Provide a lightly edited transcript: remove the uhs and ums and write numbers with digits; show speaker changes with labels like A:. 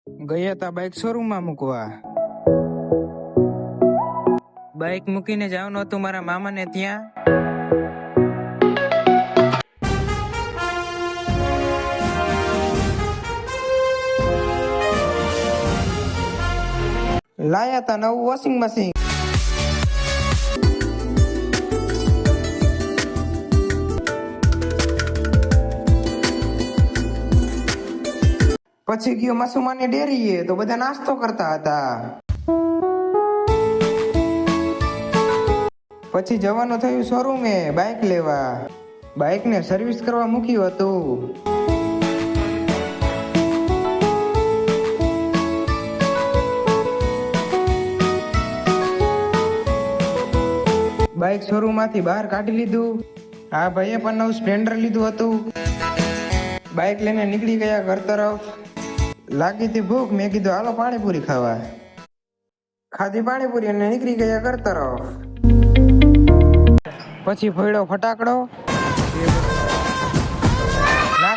A: ગયા તા બાઇક શોરૂમમાં મૂકવા. બાઇક મૂકીને જવાનું હતું મારા મામાને ત્યાં. લાયા તા નવું વોશિંગ મશીન. પછી ગયો મસુમાની ડેરીએ તો બધા નાસ્તો કરતા હતા. પછી જવાનું થયું શોરૂમે બાઇક લેવા. બાઇકને સર્વિસ કરવા મૂક્યું હતું. બાઇક શોરૂમ માંથી બહાર કાઢી લીધું. આ ભાઈએ પણ નવું સ્પ્લેન્ડર લીધું હતું. બાઇક લઈને નીકળી ગયા ઘર તરફ. લાગી હતી ભૂખ, મેં કીધું હાલો પાણીપુરી ખાવા. ખાધી પાણીપુરી અને નીકળી ગયા ઘર તરફ. પછી ફોડ્યો ફટાકડો. ના